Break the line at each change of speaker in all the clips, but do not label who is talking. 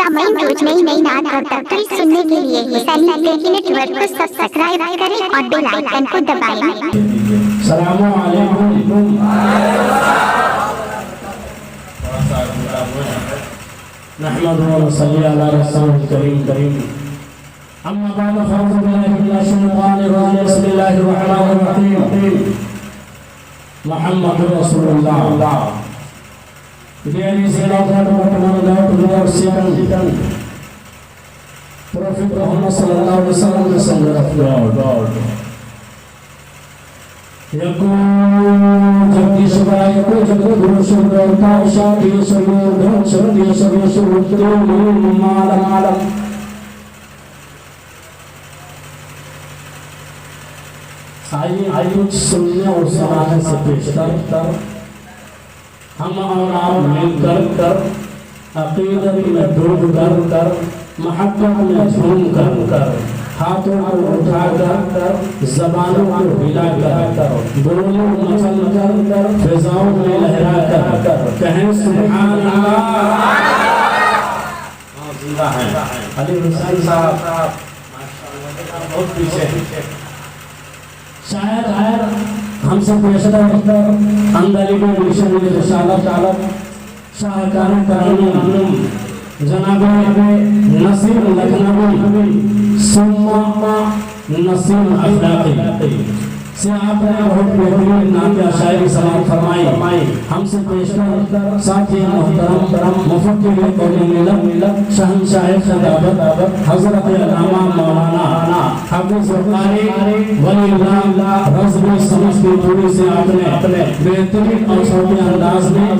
सामयिक रोज नई नई नात और तफसीर सुनने के लिए हुसैनी टेकी नेटवर्क को सब्सक्राइब करें और बेल आइकन को दबाएं।
सलामु अलैकुम। नहमदुहु व नसल्ली अला रसूलिल करीम। अम्मा बाद फअऊज़ु बिल्लाहि मिनश शैतानिर रजीम। बिस्मिल्लाहिर रहमानिर रहीम। मुहम्मदुर रसूलुल्लाह। There is a lot of what without second. Prophet Muhammad sallallahu alaihi wasallam, the messenger of God. Yakun jagdish vaya ko jagdguru shubhar taisha deshur dhan shubhar deshur tum malam. आइए सुनने और सुनाने से पेशतर हम और आप मिलकर अक़ीदत में डूब कर महब्बत में झूम कर हाथों को उठाकर ज़बानों को हिलाकर बोलों मचल कर फिज़ाओं में लहरा कर कहें सुभान अल्लाह। जिंदा है अली हुसैन साहब बहुत पीछे शायद हमसे पेशतर अंदर शाहकार जनाब नसीम लखनवी सुम्मा नसीम अखलाकी से आपने बहुत बेहतरीन नातिया शायरी सलाम फरमाई। हमसे पेशतर साथी मोहतरम मुफक्किर कौमी मिल्लत शहंशाह खिलाफत हजरत अल्लामा मौलाना हाफिज कारी वलील्लाह रज़वी समस्तीपुरी से आपने बेहतरीन और छोटे अंदाज में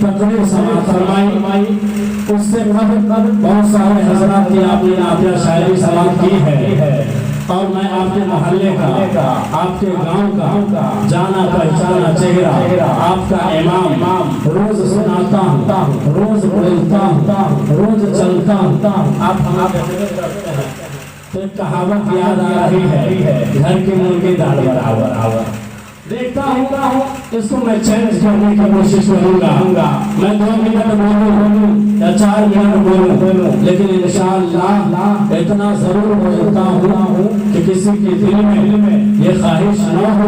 तकरीर समाअत फरमाई। उससे बहुत सारे हजरात की आपने नातिया शायरी सलाम की है और मैं आपके मोहल्ले का आपके गांव का जाना पहचाना चेहरा आपका इमाम रोज सुनाता हूँ, रोज बोलता हूँ, रोज चलता हूँ। आप तो कहावत याद आ रही है घर के मुर्गे दाल बराबर। देखता हूँ इसको मैं चेंज करने की कोशिश करूँगा। मैं 2 मिनट बोलूँ या 4 मिनट बोलूँ, लेकिन इंशाअल्लाह इतना जरूर बोलता हूँ कि किसी के दिल में ये ख्वाहिश न हो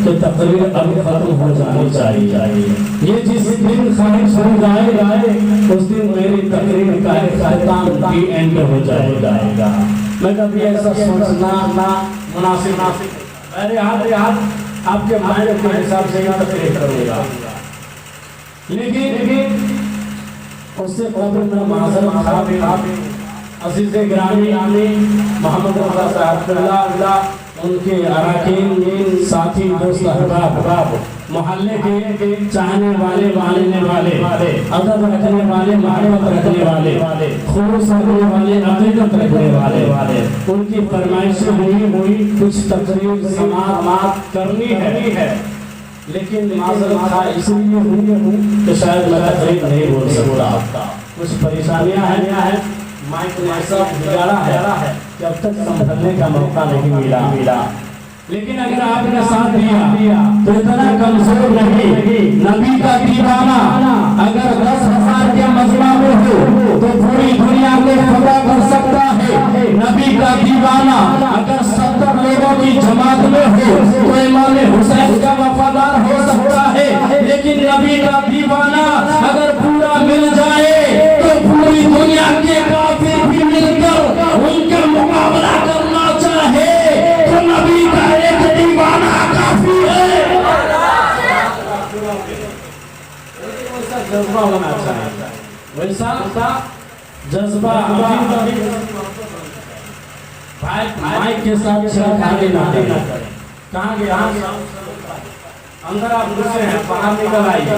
कि तकरीर अब खत्म हो जानी चाहिए। ये जिस दिन ख्वाहिश हो जाए उस दिन मेरी तकरीर का खत्म भी एंड हो जाएगा। मैं कभी ऐसा सोचना मुनासिब अरे हाथ आपके मायने के हिसाब से यहाँ तकरीर करूँगा, लेकिन उससे कबल में माज़रत खा अज़ीज़ गिरामी मोहम्मद रज़ा साहब उनके अरकान साथी दोस्त अहबाब मोहल्ले के चाहने वाले मानने वाले अदब रखने वाले मारिफत रखने वाले खुलूस रखने वाले अक़ीदत रखने वाले उनकी फरमाइशें हुई कुछ तकरीर समाअत करनी है, लेकिन माज़रत खा इसलिए हुई कि शायद मैं तकरीर नहीं बोल सकता। कुछ परेशानियां हैं, माइक में सब बिगाड़ा है कि अब तक संभलने का मौका नहीं मिला। लेकिन अगर आपने साथ दिया तो इतना कमजोर नहीं। नबी का दीवाना अगर 10,000 के मजमा में हो तो पूरी दुनिया को फतह कर सकता है। नबी का दीवाना अगर 70 लोगों की जमात में हो तो इमाम हुसैन का वफादार हो सकता है। लेकिन नबी का दीवाना अगर पूरा मिल जाए तो पूरी दुनिया के काफिर भी मिलकर उनका मुकाबला करना चाहे तो नबी का एक दीवाना काफी है। वैसा जज्बा होना चाहिए, वैसा जज्बा भाई के साथ छेड़खानी ना करें। कहाँ गया अंदर आप घुसे हैं, बाहर निकल आइए।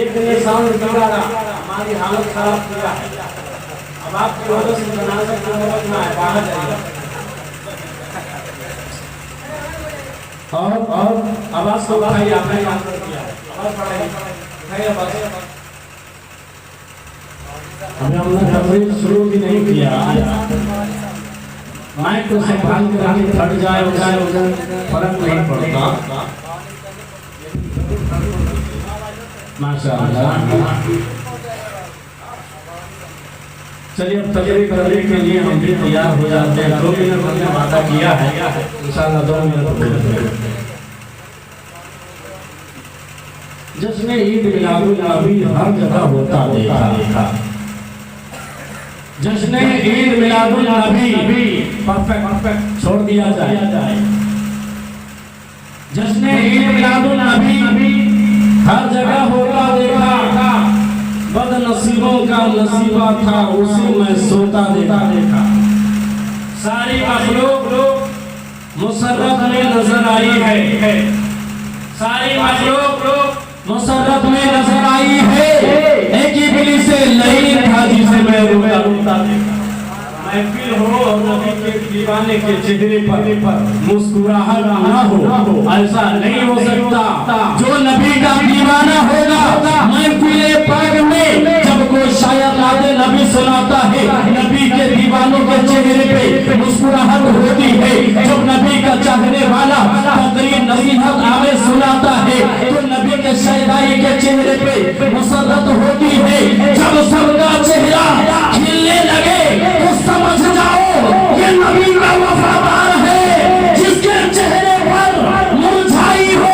एक ने साउंड बिगाड़ा, हमारी हालत खराब किया है। अब आपकी वजह से जनाजा की नौबत ना है, बाहर जाइए। और आवाज को बढ़ाइए, आपने काम किया है, आवाज बढ़ाइए आवाज। अभी हमने तकरीर शुरू भी नहीं किया, माइक को संभाल के रखिए, फट जाए फर्क नहीं पड़ता। माशाअल्लाह चलिए अब तकरीर करने के लिए हम भी तैयार हो जाते हैं। 2 मिनट हमने वादा किया है, इंशाल्लाह 2 मिनट पूरे करेंगे। जिसने ईद मिलादुन नबी हर जगह होता देखा, जिसने ईद मिलादुन नबी परफेक्ट छोड़ दिया जाए, जिसने ईद मिलादुन नबी हर जगह होता देखा, बदनसीबों का नसीबा था उसी में सोता देखा। सारी मखलूक मुसर्रत में नजर आई है, सारी मखलूक मुसर्रत में नजर आई है। एक इब्लीस से लईन था जिसे मैं रोता देखा। महफिल हो और नबी के दीवाने के चेहरे पर मुस्कुराहट ना हो, ऐसा नहीं हो सकता। जो नबी का दीवाना होगा महफिल पाक में जब कोई शायर नाते नबी सुनाता है, नबी के दीवानों के चेहरे पे मुस्कुराहट होती है। जब नबी का चाहने वाला तकरीर नसीहत आवे सुनाता है तो नबी के शहदाई के चेहरे पे मुसर्रत होती है। जब सबका चेहरा खिलने लगे तो समझ जाओ ये नबी का वफादार है। जिसके चेहरे पर मुरझाई हो,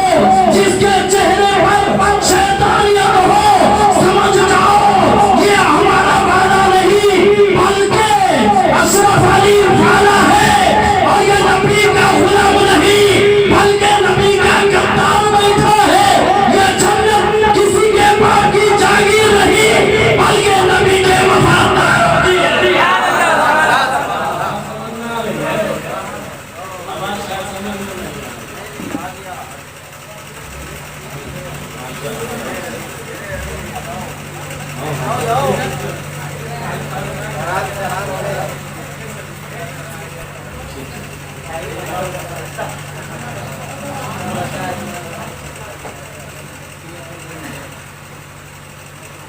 जिसके चेहरे पर शैतानियत हो, समझ जाओ ये हमारा वाला नहीं बल्कि अशरफ अली वाला है। और ये नबी का गुलाम नहीं बल्कि नबी का कप्तान बैठा है। ये जन्नत किसी के बाप की जागीर नहीं बल्कि नबी के वफादार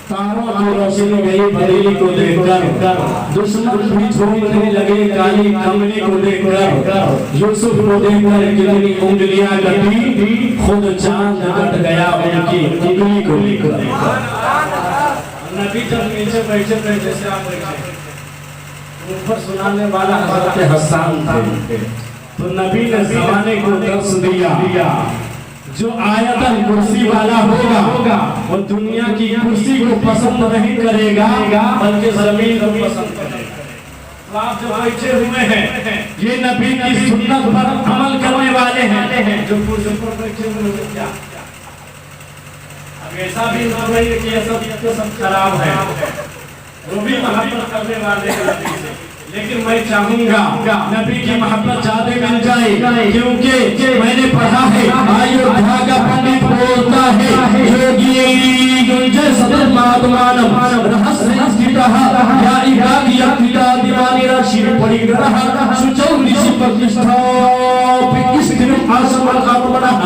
तारों की रोशनी गई बरेली को देखकर, दुश्मन भी झूमने लगे काली कमली को देखकर। यूसुफ को देखकर कितनी उंगलियां कटी, खुद चांद कट गया उनकी उंगली को लेकर। नबी जब नीचे बैठे थे जैसे आप बैठे, ऊपर सुनाने वाला हज़रत हसन थे, तो नबी ने ज़माने को दर्श दिया। जो आयतन कुर्सी वाला होगा वो दुनिया की कुर्सी को पसंद नहीं करेगा बल्कि जमीन को पसंद करेगा। तो आप जो बैठे हुए हैं ये नबी की सुन्नत पर अमल करने वाले हैं। जो कुर्सी पर बैठे हुए हैं क्या अब ऐसा भी नहीं कि ये सब खराब है, वो भी मोहब्बत करने वाले हैं। लेकिन मैं चाहूंगा नबी की मोहब्बत ज्यादा मिल जाए, क्योंकि मैंने पढ़ा है अयोध्या का पंडित बोलता है योगी गुंजय सदर मातमानम रहस्य स्थितः या इबादी यक्तिता दीवानी राशि पड़ी रहा सुचौ ऋषि प्रतिष्ठा पिकिस्तिम आसमन आत्मनः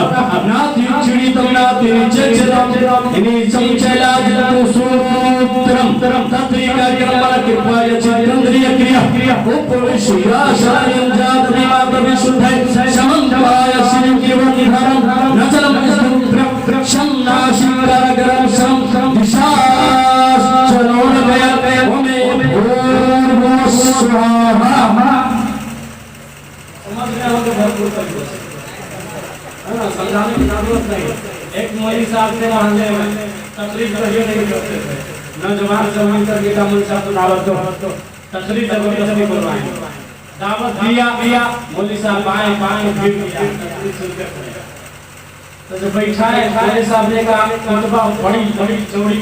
नाति चिड़ितम नाति निचेतम इन्हीं चमचला जलतो सूत्रम तत्रिका क्रमण कृपा यचिंद्रिय क्रिया उपविश्या शरणं जात विमात विशुद्धै समन्वय श्री केवल निधारम नचलम कृष्ण नाशिकर गरम सम दिशास चलोन गया ओमे भूर्भुवः स्वाहा। समझ गए हो तो भरपूर तरीके से है ना, समझाने की जरूरत नहीं। एक मौलवी साहब थे मोहल्ले में, तकलीफ कहिए नहीं करते थे, नौजवान जमीन कर बेटा मुझे साहब तो दावत दो, तकलीफ जबरदस्ती करवाएं, दावत दिया मौलवी साहब आए फिर दिया। तो जो बैठा है मौलवी साहब ने कहा खुतबा बड़ी चौड़ी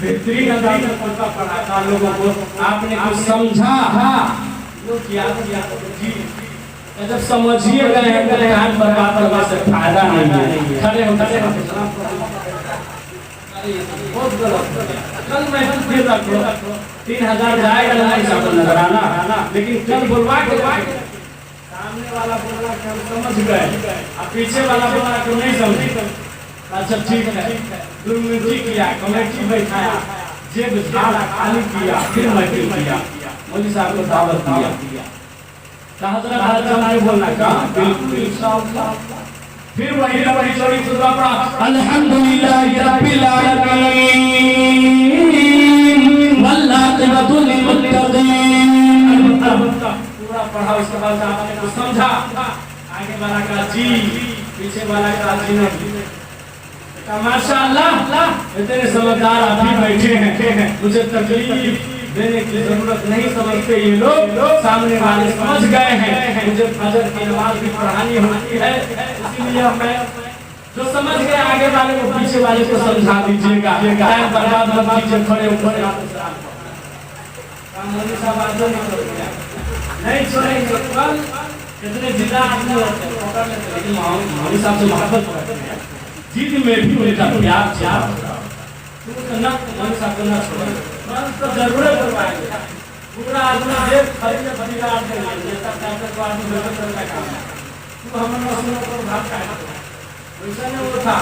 बेहतरीन अंदाज में खुतबा पढ़ाता लोगों को, आपने कुछ समझा लोग किया जी जब समझिए गए हैं हाथ पर बात करने से फायदा नहीं है। खड़े हो बहुत गलत। कल मैं फिर रख लो 3000 जाएगा नहीं साहब नजराना, लेकिन कल बुलवा के सामने वाला बोला कि हम समझ गए, अब पीछे वाला बोला कि नहीं समझे। अच्छा ठीक है, दुर्मिटी किया, कमेटी बैठाया, जेब झाड़ा खाली किया, फिर महफिल किया, मौलवी साहब को दावत दिया। बोलना का बिल्कुल फिर वही चोरी खुतबा पढ़ा अल्हम्दुलिल्लाह रब्बिल आलमीन वल्लाकिबतुल मुत्तक़ीन उसके बाद आपने कुछ समझा, आगे वाला का जी, पीछे वाला का जी नहीं। माशाअल्लाह इतने समझदार आप ही बैठे हैं, मुझे तकलीफ देने की जरूरत नहीं समझते ये लोग, सामने वाले समझ गए हैं। मुझे फजर की नमाज भी पढ़ानी होती है, इसीलिए मैं जो समझ गए आगे वाले को पीछे वाले को समझा दीजिएगा। टाइम बर्बाद मत कीजिए, खड़े ऊपर नहीं छोड़ेंगे। कितने जिला आदमी होते हैं पकड़ लेते, लेकिन मौलवी साहब से मोहब्बत करते हैं, जिद में भी उनका प्यार प्यार ना मौलवी साहब को ना छोड़े, तो जरूरत पड़ पाएंगे। पूरा आदमी देख खरीद परिवार के लिए तब तक को आदमी जरूरत करना काम है, तो हम मसलों को भाग का वैसा नहीं होता।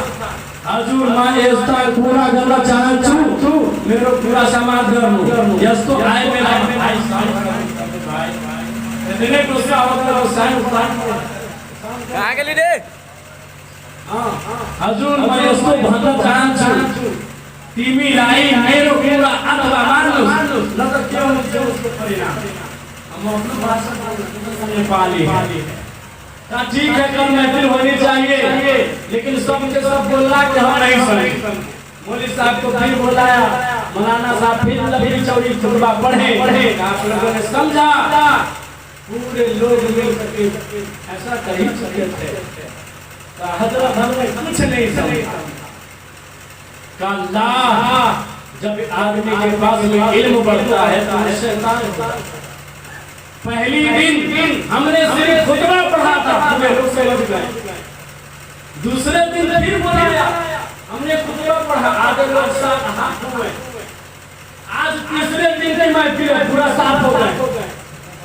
हजूर माने इसका पूरा गला चाहे छू मेरो पूरा समाज गर्नु यस तो आए मेरा भाई भाई इतने गुस्सा होता है साइन कहां गेली रे। हां हजूर माने इसको भंगा चाहे छू टीवी लाई मेरो पूरा अथवा मान लो न तो क्यों उसको परिणाम हम अपनी भाषा में नेपाली है। ठीक है कल महफिल होनी चाहिए, लेकिन सब के सब बोलना कि हम नहीं सुने। मौलवी साहब को फिर बुलाया, मौलाना साहब फिर लंबी चौड़ी खुतबा पढ़े, आप लोगों ने समझा, पूरे लोग मिल सके ऐसा कर ही सके थे। हजरत हमने कुछ नहीं समझा। अल्लाह जब आदमी के पास में इल्म बढ़ता है तो शैतान होता है। पहली दिन हमने सिर्फ खुतबा पढ़ा था, हमें लोग समझ गए। दूसरे दिन फिर बुलाया, हमने खुतबा पढ़ा, आधे लोग साथ हाथ हुए। आज तीसरे दिन की महफिल पूरा साफ हो गए।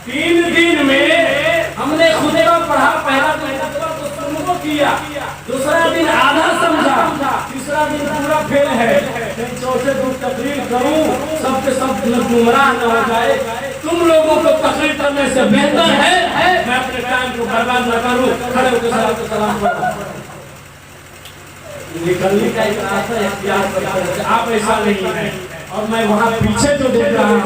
3 दिन में हमने खुतबा पढ़ा, पहला दिन खुतबा तो सुनने किया, दूसरा दिन आधा समझा, तीसरा दिन पूरा फेल है। चौथे दिन तकरीर करूं सबके सब गुमराह न हो जाए। तुम लोगों को तकरीर करने से बेहतर है मैं अपने टाइम को बर्बाद न करूं, खड़े होकर सलाम करूं। निकलने का एक रास्ता इख्तियार करते, आप ऐसा नहीं है। और मैं वहाँ पीछे जो देख रहा हूँ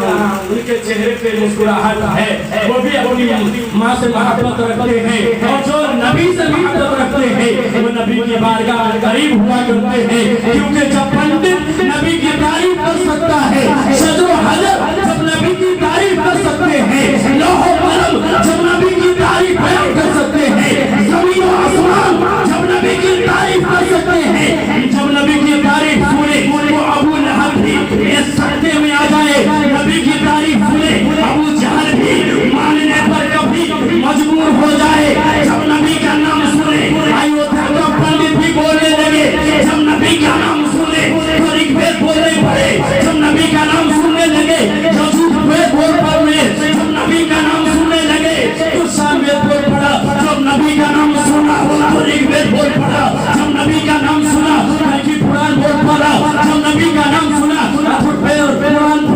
उनके चेहरे पे मुस्कुराहट है, वो भी अपनी माँ से मोहब्बत रखते हैं, और जो नबी से मोहब्बत रखते हैं वो नबी की बारगाह में करीब हुआ करते हैं। क्योंकि जब पंडित नबी की तारीफ कर सकता है, सजो हजर जब नबी की तारीफ कर सकते हैं, लौह कलम जब नबी की तारीफ बयान कर सकते हैं, ज़मीन और आसमान जब नबी की तारीफ कर सकते हैं, जब नबी की तारीफ सुने वो अबू लहब भी सत्य में आ जाए, नबी की तारीफ सुने अबू जहल भी मानने पर कभी मजबूर हो जाए। जब नबी का नाम सुने अयोध्या का पंडित भी बोलने लगे, जब नबी का नाम सुने तो ऋग्वेद बोलने पड़े, जब नबी का नाम सुनने लगे यजुर्वेद बोल पड़े, जब नबी का नाम सुनने लगे तो सामवेद बोल पड़ा, जब नबी का नाम सुना तो ऋग्वेद बोल पड़ा, जब नबी का नाम सुना तो पुराण बोल पड़ा, जब नबी का नाम सुना पुराण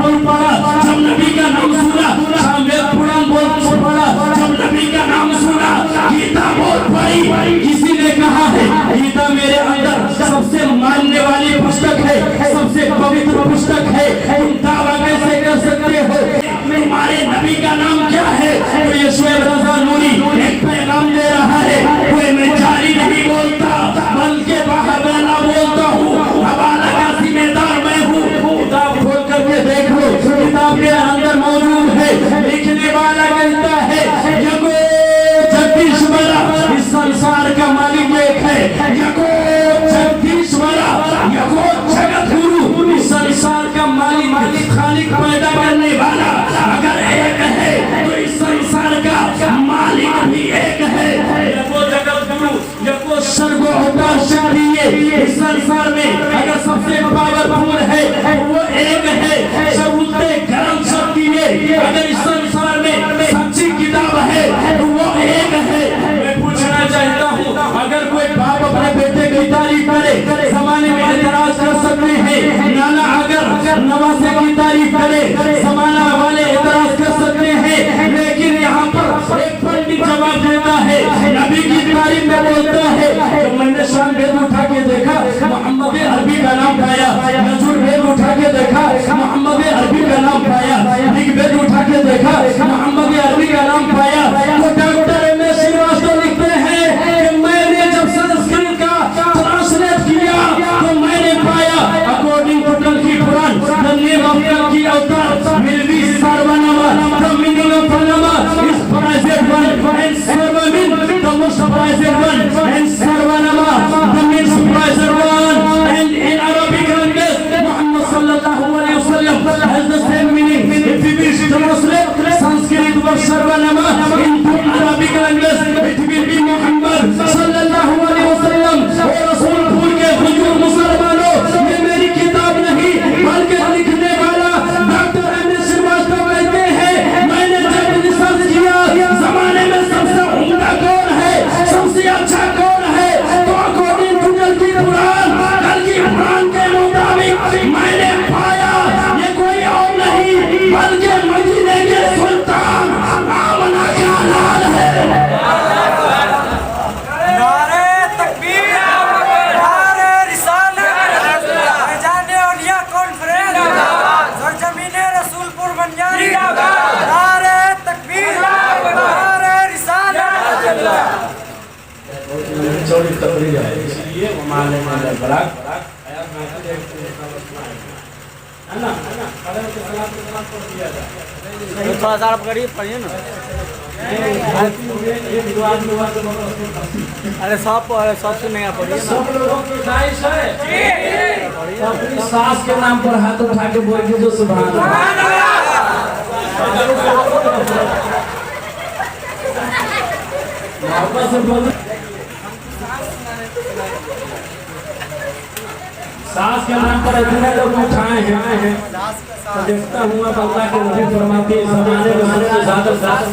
बोल पड़ा, जब नबी का नाम सुना सामवेद पुराण बोल पड़ा, जब नबी का नाम सुना गीता बोल पड़ी। किसी ने कहा है गीता मेरे अंदर सबसे मानने वाली पुस्तक है, सबसे पवित्र पुस्तक है, तुम दावा कैसे कर सकते हो? तुम्हारे नबी का नाम क्या है? तो ये शुएब रज़ा नूरी एक पैगाम दे रहा है, कोई मैं जारी नहीं बोलता बल्कि बाहबला बोलता हूँ, हवाला का जिम्मेदार मैं हूँ। किताब खोल करके देख लो, किताब के अंदर मौजूद है, लिखने वाला कहता है यको जगदीश्वरा इस संसार का मालिक एक है, यको जगदीश्वरा यको जगत गुरु इस संसार का मालिक खालिक पैदा करने वाला अगर एक है तो इस संसार का मालिक भी एक है। यको जगत गुरु यको सर्वोपरि शक्ति इस संसार में अगर सबसे पावरफुल है वो एक है, सबसे गर्म शक्ति है अगर इस संसार में सच्ची किताब है तो वो एक है। मैं पूछना चाहता हूँ अगर कोई बाप अपने बेटे की तारीफ करे, जमाने में एतराज कर सकते हैं, नाना अगर नवासे की तारीफ करे जमाना वाले एतराज कर सकते हैं, लेकिन यहाँ पर एक पंडित जवाब देता है, नबी की तारीफ में बोलता है। तो मैंने शाम वेद उठा के देखा मोहम्मद अरबी का नाम पाया, यजुर्वेद उठा के देखा मोहम्मद अरबी का नाम पाया, ऋग्वेद उठा के देखा मोहम्मद अरबी का नाम पाया,
थोड़ा सा आप करिए, पढ़िए ना। अरे सब से नहीं पढ़िए ना।
सब लोगों की ख्वाहिश है अपनी सास के नाम पर हाथ उठा के बोल के जो सुभान अल्लाह। मोहब्बत से बोल। सास के नाम पर इतने लोग उठाए हैं तो देखता हूँ अब अल्लाह के नबी फरमाते हैं ज़माने में सबसे ज़्यादा सास।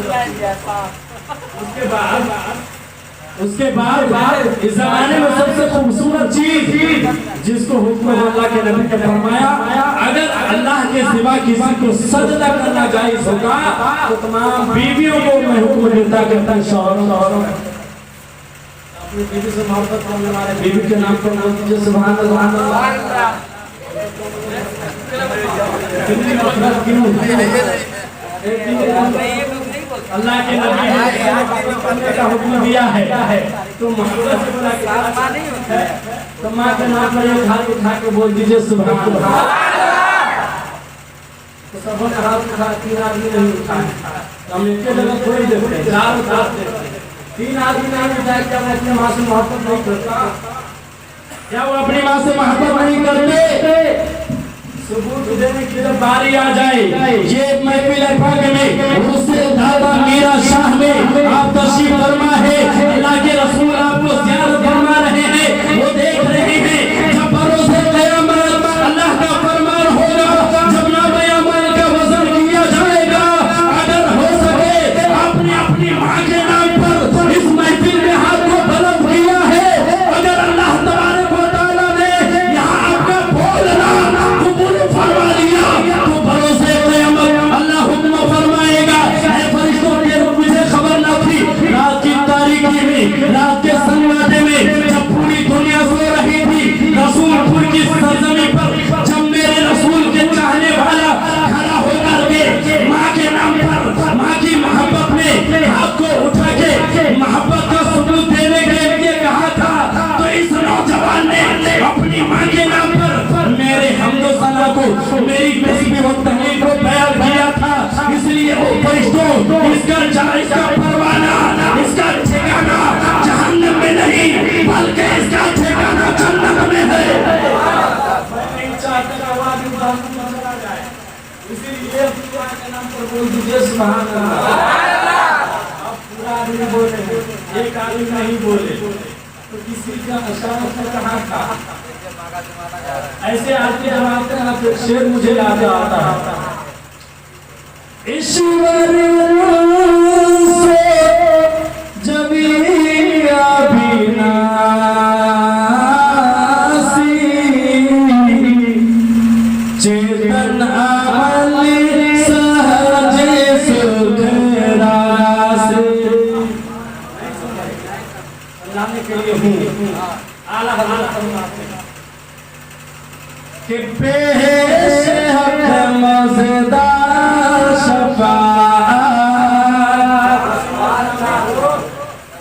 उसके बाद इस ज़माने में सबसे खूबसूरत चीज जिसको हुक्म अल्लाह के नबी ने फरमाया, अगर अल्लाह के सिवा किसी को सजदा करना जायज़ होगा तो तमाम बीवियों को मैं हुक्म देता कि अपने शौहरों अपनी बीवी से मोहब्बत करने वाले बीवी के नाम पर बोल दीजिए सुभान अल्लाह। अल्लाह के नबी ने करने का हुक्म दिया है तो मोहब्बत से बोला तो माँ के नाम पर एक हाथ उठा के बोल दीजिए सुभान अल्लाह। तो सबों ने हाथ उठा, 3 आदमी नहीं उठाए। हम एक जगह थोड़ी देखते हैं, 4 उठाते हैं। 3 आदमी नहीं उठाए, क्या वो अपनी माँ से मोहब्बत नहीं करता? क्या वो अपनी माँ से मोहब्बत नहीं करते? सबूत देने की जब बारी आ जाए, ये महफिल पाक में उससे दादा मीरा शाह में आप तशरीफ फरमा है, अल्लाह के रसूल आपको ज़ियारत फरमा रहे हैं, वो देख रहे हैं जब बरोज़े क़यामत अल्लाह का फरमान होगा, जब नाम-ए-अमल का वज़न किया जाएगा, अगर हो सके आपने अपनी माँ के नाम पर इस महफिल में हाथ को बुलंद किया है, अगर अल्लाह तबारक व तआला ने यहाँ आपका बोलना फरमा लिया तो भरोसे क़यामत अल्लाह हुक्म फरमाएगा। फरिश्तों के मुझे खबर न थी, रात की तारीकी में, रात के सन्नाटे में जब पूरी दुनिया सो रही थी, रसूलपुर की सरजमी पर जब मेरे रसूल के चाहने वाला खड़ा होकर के माँ के नाम पर माँ की मोहब्बत में हाथ को उठा के मोहब्बत का सबूत देने के लिए कहा था, तो इस नौजवान ने अपनी माँ के नाम पर मेरे हमदो सना को, मेरी तस्बीह व तहलील को बयान किया था। इसलिए वो फरिश्तों इसका परवाना, इसका ठिकाना जहन्नम में नहीं बल्कि इसका ठिकाना जन्नत में है। मैं नहीं चाहता कि आवाज़ उठा चला जाए, इसीलिए अल्लाह के नाम पर बोल दीजिए सुभान अल्लाह। अब पूरा आदमी बोले, एक आदमी नहीं बोले तो किसी का अशांत कहाँ था? ऐसे आदमी जब आते हैं तो शेर मुझे याद आता है, ईश्वर से जब अविनाशी चेतन अमल सहज सुख रासे लाने के लिए हूँ आला हज़रत कि पेश हक मज़ेदार शफ़ाअत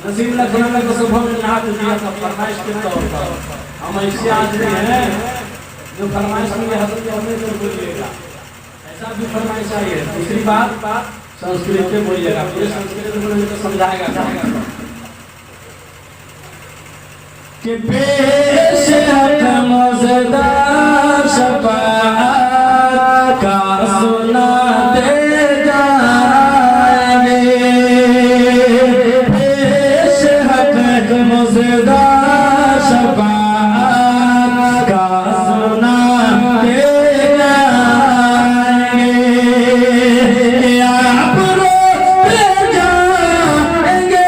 नसीब लखनऊ को सुबह में नाथ दिया था फरमाइश के तौर पर। हम ऐसे आदमी हैं जो फरमाइश में हज़रत अपने को बोलिएगा, ऐसा भी फरमाइश आई है। दूसरी बात संस्कृत में बोलिएगा, पूरे संस्कृत में बोलेंगे तो समझाएगा कि पेश हक मज़ेदार शफ़ाअत का सुनाते जाएंगे, पेश हक मज़ेदार शफ़ाअत का सुनाते जाएंगे। आप रोते जाएंगे,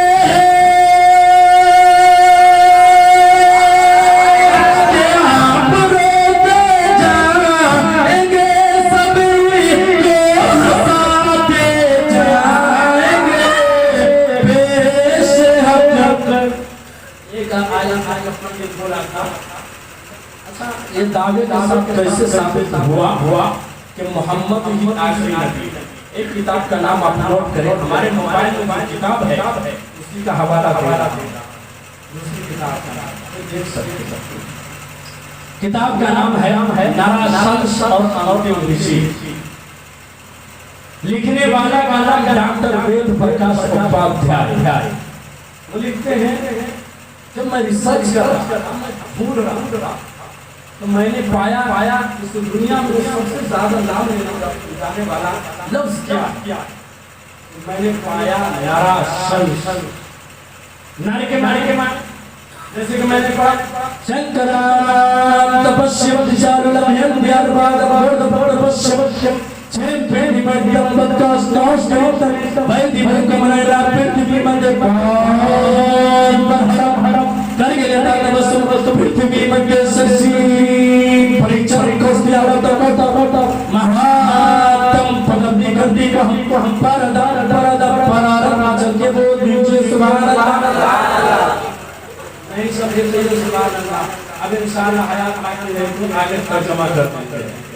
ये दावे का सब कैसे साबित हुआ कि मोहम्मद ही आखिरी नबी। एक किताब का नाम आप नोट करें, हमारे मोबाइल में किताब है उसी का हवाला देगा। दूसरी किताब का नाम देख सकते हैं, किताब का नाम है नारा शम्स और अनौती ऋषि। लिखने वाला डॉक्टर वेद प्रकाश उपाध्याय वो लिखते हैं जब मैं रिसर्च कर रहा मैं ढूंढ रहा तो मैंने पाया इस दुनिया में सबसे ज्यादा नाम जाने वाला लफ्ज क्या मैंने पाया नारा नारी के मारे जैसे कि मैंने पढ़ा शंकरा तपस्या विचारलम यद्यार्वाद बोध तपस्या छेम पेनि मध्यम बदकास नौस वैदि भगमनला पृथ्वी मध्य हरम कर के लेता वस्तु पृथ्वी मध्य सरसी परिचर कोस्यावत महातम पदवी गति को हम परदार परारम जग बोध नीचे सुभान अल्लाह नहीं समझे तो सुभान अल्लाह। अब इंशाअल्लाह हयात आगे तर्जुमा करते हैं।